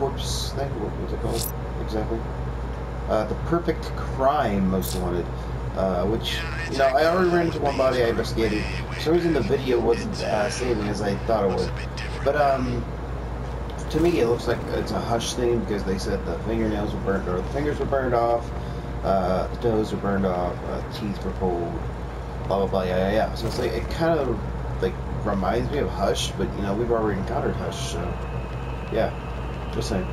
corpse thing. What was it called exactly? The perfect crime most wanted. Which, you know, I already ran into one body I investigated. For some reason the video wasn't saving as I thought it would. But to me it looks like it's a hush thing because they said the fingernails were burned, or the fingers were burned off, the toes were burned off, teeth were pulled, blah blah blah, yeah. So it's like, it kind of like reminds me of Hush, but you know, we've already encountered Hush, so yeah, just saying.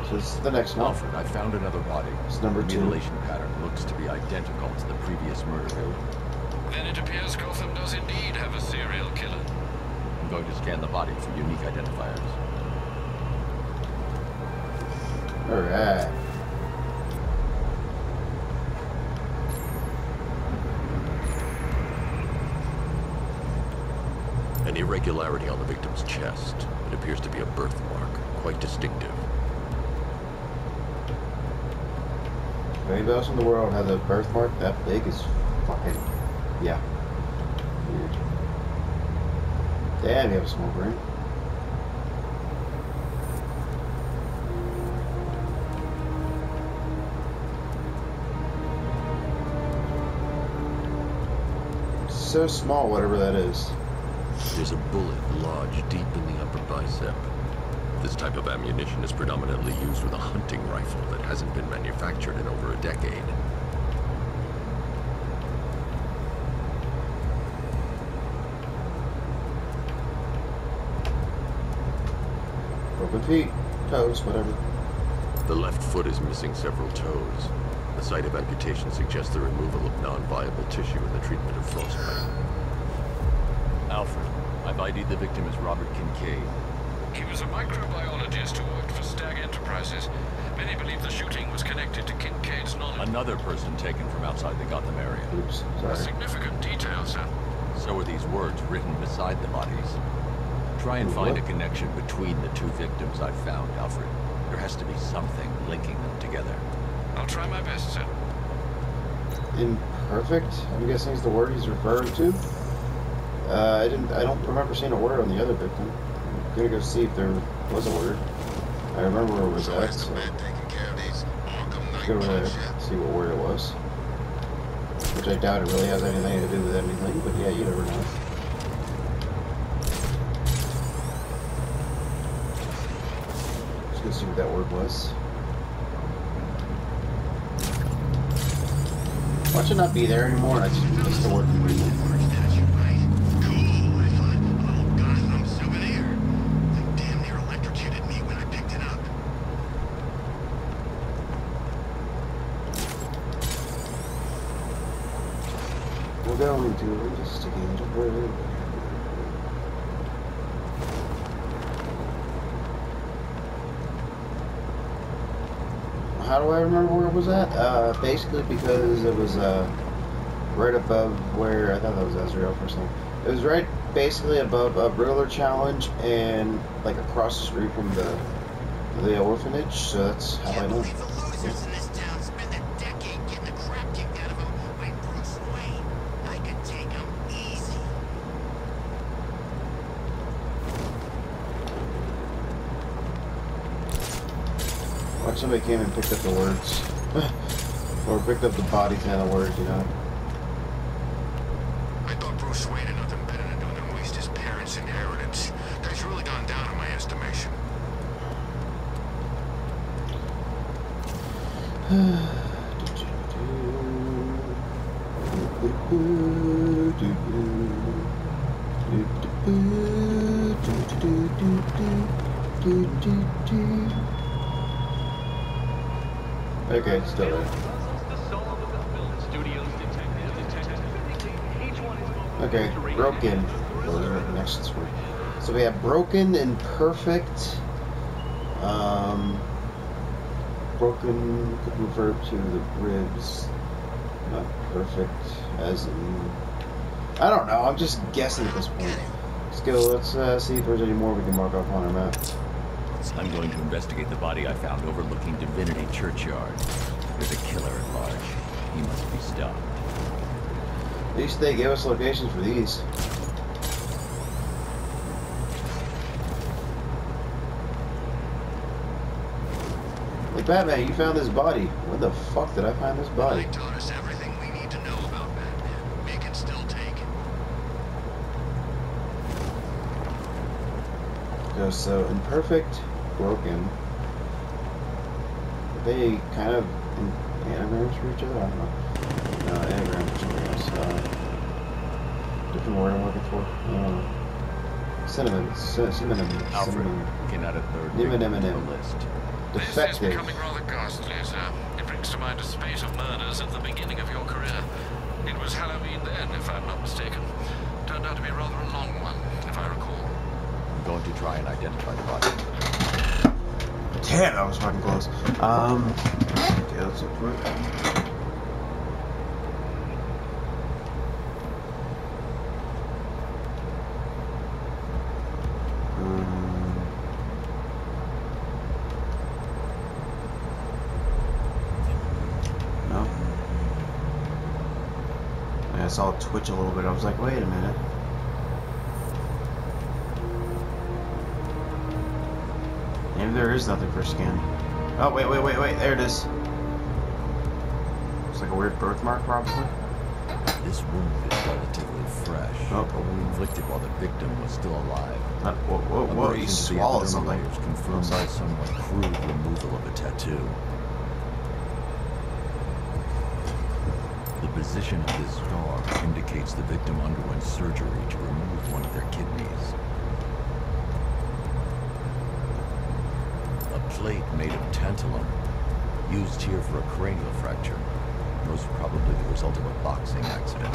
So this is the next one. Alfred, I found another body. It's number 2. The mutilation pattern looks to be identical to the previous murder. Then it appears Gotham does indeed have a serial killer. I'm going to scan the body for unique identifiers. Alright. An irregularity on the victim's chest. It appears to be a birthmark, quite distinctive. If anybody else in the world has a birthmark that big, is fucking, yeah, weird. Damn, you have a small brain. So small, whatever that is. There's a bullet lodged deep in the upper bicep. This type of ammunition is predominantly used with a hunting rifle that hasn't been manufactured in over a decade. Broken feet, toes, whatever. The left foot is missing several toes. The site of amputation suggests the removal of non-viable tissue in the treatment of frostbite. Alfred, I've ID'd the victim as Robert Kincaid. He was a microbiologist who worked for Stag Enterprises. Many believe the shooting was connected to Kincaid's knowledge. Another person taken from outside the Gotham area. Oops, A sorry. significant detail, sir. So are these words written beside the bodies. Try and find a connection between the two victims I've found, Alfred. There has to be something linking them together. I'll try my best, sir. Imperfect, I'm guessing is the word he's referring to. I don't remember seeing a word on the other victim. I'm gonna go see if there was a word. I remember where it was at, so let's go over there, see what word it was. Which I doubt it really has anything to do with anything, but yeah, you never know. Let's go see what that word was. Why should it not be there anymore? I just missed the word completely. We're going to investigate a word. How do I remember where it was at? Basically because it was right above where, I thought that was Ezreal for a second. It was right basically above a Riddler challenge and like across the street from the orphanage, so that's how I know. Watch somebody came and picked up the words. Or picked up the bodies and the words, you know. I thought Bruce Wayne had nothing better to do than waste his parents' inheritance. Guy's really gone down in my estimation. Okay, still there. Okay, broken. Next one. So we have broken, imperfect. Broken could refer to the ribs. Not perfect, as in. I don't know. I'm just guessing at this point. Let's go. Let's see if there's any more we can mark off on our map. I'm going to investigate the body I found overlooking Divinity Churchyard. There's a killer at large. He must be stopped. At least they gave us locations for these. Like, Batman, you found this body. Where the fuck did I find this body? They taught us everything we need to know about Batman. We can still take it. So imperfect, broken. Are they kind of anagrams for each other? I don't know. No, anagrams for something else. Different word I'm looking for. Synonym. Alfred, we can add a third victim to the list. This is Defective. becoming rather ghastly, sir. It brings to mind a spate of murders at the beginning of your career. It was Halloween then, if I'm not mistaken. Turned out to be rather a long one, if I recall. I'm going to try and identify the body. Damn, that was fucking close. Okay, let's look for it. No. I saw it twitch a little bit. I was like, wait a minute. Maybe there is nothing for scan. Oh, wait. There it is. It's like a weird birthmark, probably. This wound is relatively fresh. Oh. Inflicted while the victim was still alive. Whoa, you swallowed something. Confirmed by somewhat crude removal of a tattoo. The position of this scar indicates the victim underwent surgery to remove one of their kidneys. A plate made of tantalum, used here for a cranial fracture, most probably the result of a boxing accident.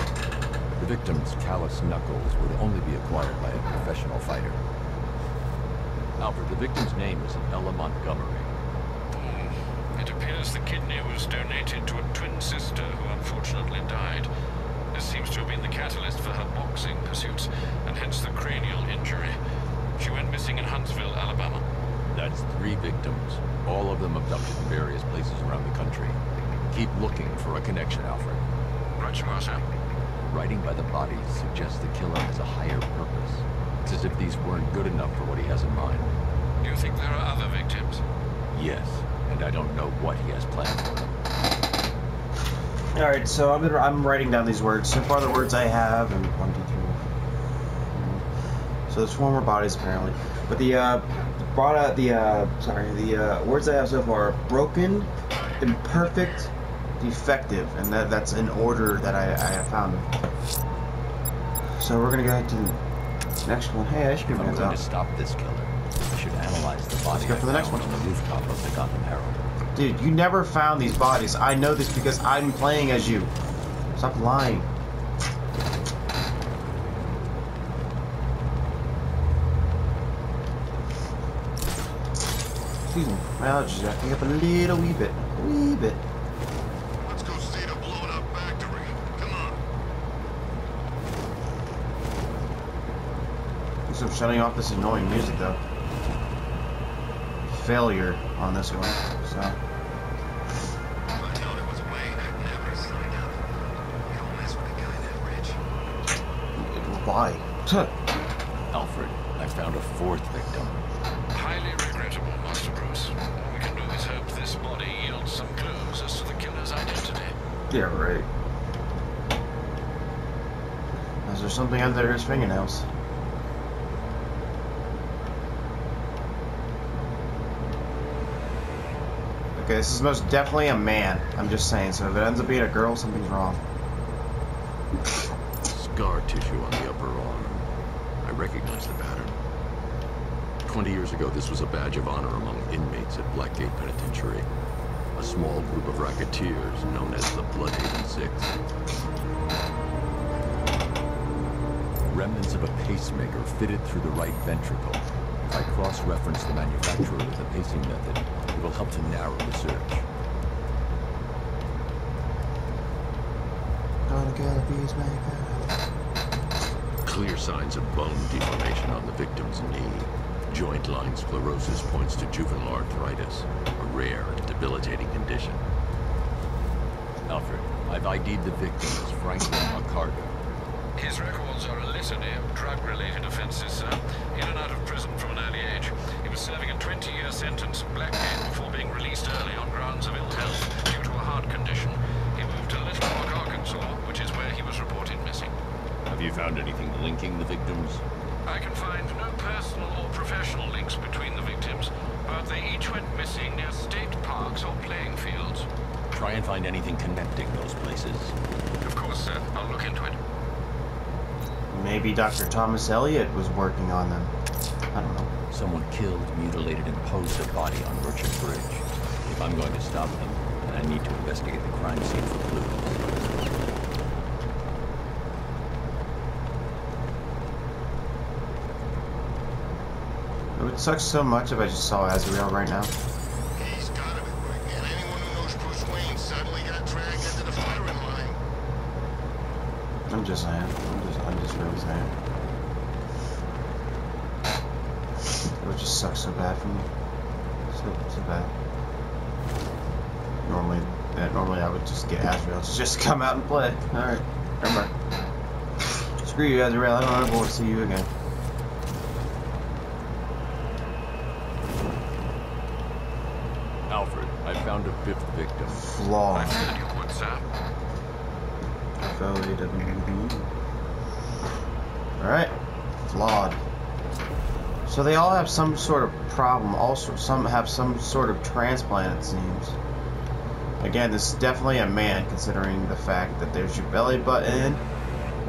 The victim's calloused knuckles would only be acquired by a professional fighter. Alfred, the victim's name is Ella Montgomery. It appears the kidney was donated to a twin sister who unfortunately died. This seems to have been the catalyst for her boxing pursuits, and hence the cranial injury. She went missing in Huntsville, Alabama. That's 3 victims, all of them abducted in various places around the country. Keep looking for a connection, Alfred. Right you are, sir. Writing by the bodies suggests the killer has a higher purpose. It's as if these weren't good enough for what he has in mind. Do you think there are other victims? Yes, and I don't know what he has planned for them. Alright, so I'm writing down these words. So far the words I have, and 1, 2, 3. So there's 4 more bodies apparently. But the words I have so far are broken, imperfect, defective, and that's in order that I have found them. So we're gonna go to the next one. Hey, ice cream I'm man's going out. to stop this killer. I should analyze the body go for the next on one. the rooftop of the Gotham Herald. Dude, you never found these bodies. I know this because I'm playing as you. Stop lying. Excuse me, my allergies are acting up a little wee bit. Let's go see the blown up factory. Come on. Thanks for shutting off this annoying music though. Failure on this one, so. If I known it was Wayne, I'd never sign up. You don't mess with a guy that rich. Why? Alfred, I found a 4th victim. Highly regrettable, Master Bruce. All we can do is hope this body yields some clues as to the killer's identity. Yeah, right. Is there something under his fingernails? Okay, this is most definitely a man. I'm just saying, so if it ends up being a girl, something's wrong. Scar tissue on the upper arm. I recognize the pattern. 20 years ago, this was a badge of honor among inmates at Blackgate Penitentiary. A small group of racketeers known as the Bloodhaven Six. Remnants of a pacemaker fitted through the right ventricle. If I cross-reference the manufacturer with the pacing method, it will help to narrow the search. Gonna kill a peacemaker. Clear signs of bone deformation on the victim's knee. Joint line sclerosis points to juvenile arthritis, a rare and debilitating condition. Alfred, I've ID'd the victim as Franklin Accardo. His records are a litany of drug-related offenses, sir. In and out of prison from an early age. He was serving a 20-year sentence at Blackgate before being released early on grounds of ill health due to a heart condition. He moved to Little Rock, Arkansas, which is where he was reported missing. Have you found anything linking the victims? I can find no personal or professional links between the victims, but they each went missing near state parks or playing fields. Try and find anything connecting those places. Of course, sir. I'll look into it. Maybe Dr. Thomas Elliot was working on them. I don't know. Someone killed, mutilated, and posed a body on Merchant Bridge. If I'm going to stop them, then I need to investigate the crime scene for clues. It would suck so much if I just saw Azrael right now. He's gotta be right, man. Anyone who knows Bruce Wayne suddenly got dragged into the firing line. I'm just saying. I'm just really saying. It would just suck so bad for me. So bad. Normally I would just get Azrael to just come out and play. Alright, never mind. Screw you, Azrael. I don't ever want to see you again. Alfred, I found a fifth victim. Flawed. I figured you would, sir. Alright. Flawed. So they all have some sort of problem. Also, some have some sort of transplant, it seems. Again, this is definitely a man, considering the fact that there's your belly button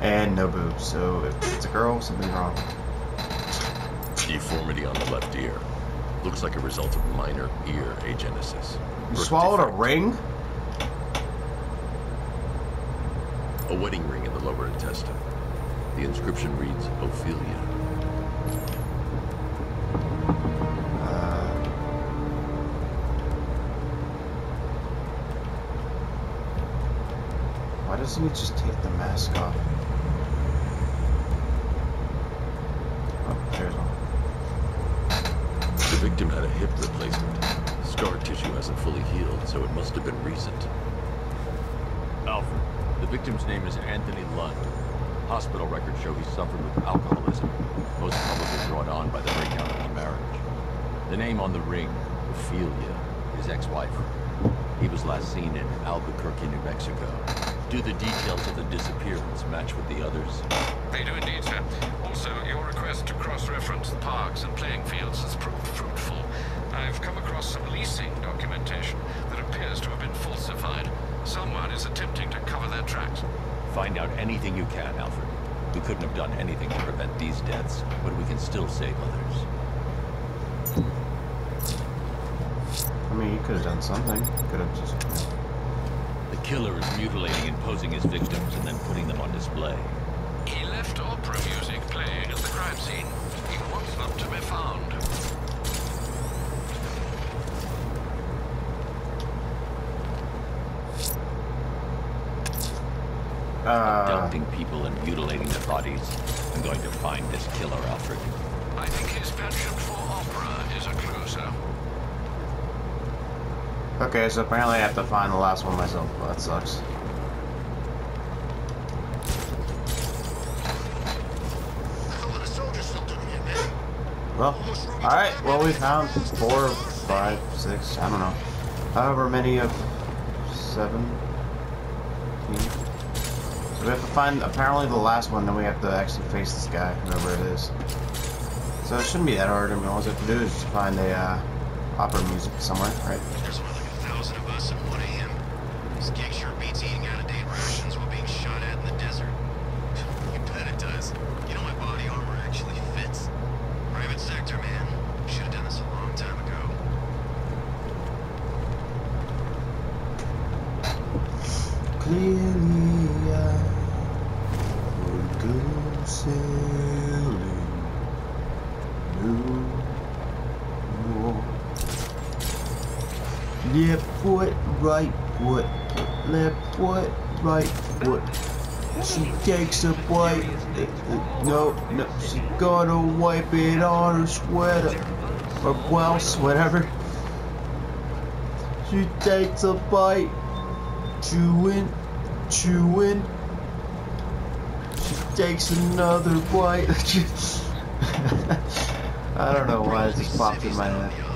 and no boobs. So if it's a girl, something's wrong. Deformity on the left ear. Looks like a result of minor ear agenesis. You Birth swallowed defect. a ring? A wedding ring in the lower intestine. The inscription reads, Ophelia. Why doesn't he just take the mask off? Oh, there's one. The victim had a hip replacement. Scar tissue hasn't fully healed, so it must have been recent. Alfred, the victim's name is Anthony Lund. Hospital records show he suffered with alcoholism, most probably brought on by the breakdown of the marriage. The name on the ring, Ophelia, his ex-wife. He was last seen in Albuquerque, New Mexico. Do the details of the disappearance match with the others? They do indeed, sir. Also, your request to cross-reference the parks and playing fields has proved fruitful. I've come across some leasing documentation that appears to have been falsified. Someone is attempting to cover their tracks. Find out anything you can, Alfred. We couldn't have done anything to prevent these deaths, but we can still save others. I mean, you could have done something. You could have just... The killer is mutilating and posing as victims and then putting them on display. He left opera music playing at the crime scene. He wants them to be found. Abducting people and mutilating their bodies. I'm going to find this killer, Alfred. I think his penchant for opera is a clue, sir. Okay, so apparently I have to find the last one myself. Well, that sucks. What are the soldiers still doing here, man? Well, alright, well we found 4, 5, 6, I don't know. However many of 7. So we have to find apparently the last one, then we have to actually face this guy, whoever it is. So it shouldn't be that hard. I mean, all we have to do is just find a opera music somewhere, right? There's more like 1,000 of us at 1 a.m. This gang sure beats eating out-of-date rations while being shot at in the desert. You bet it does. You know my body armor actually fits. Private sector, man. Should have done this a long time ago. Clearly I would go sailing no more. Left foot, right foot, left foot, right foot. She takes a bite. No, she gotta wipe it on her sweater or blouse, whatever. She takes a bite, chewing. She takes another bite. I don't know why it just popped in my head.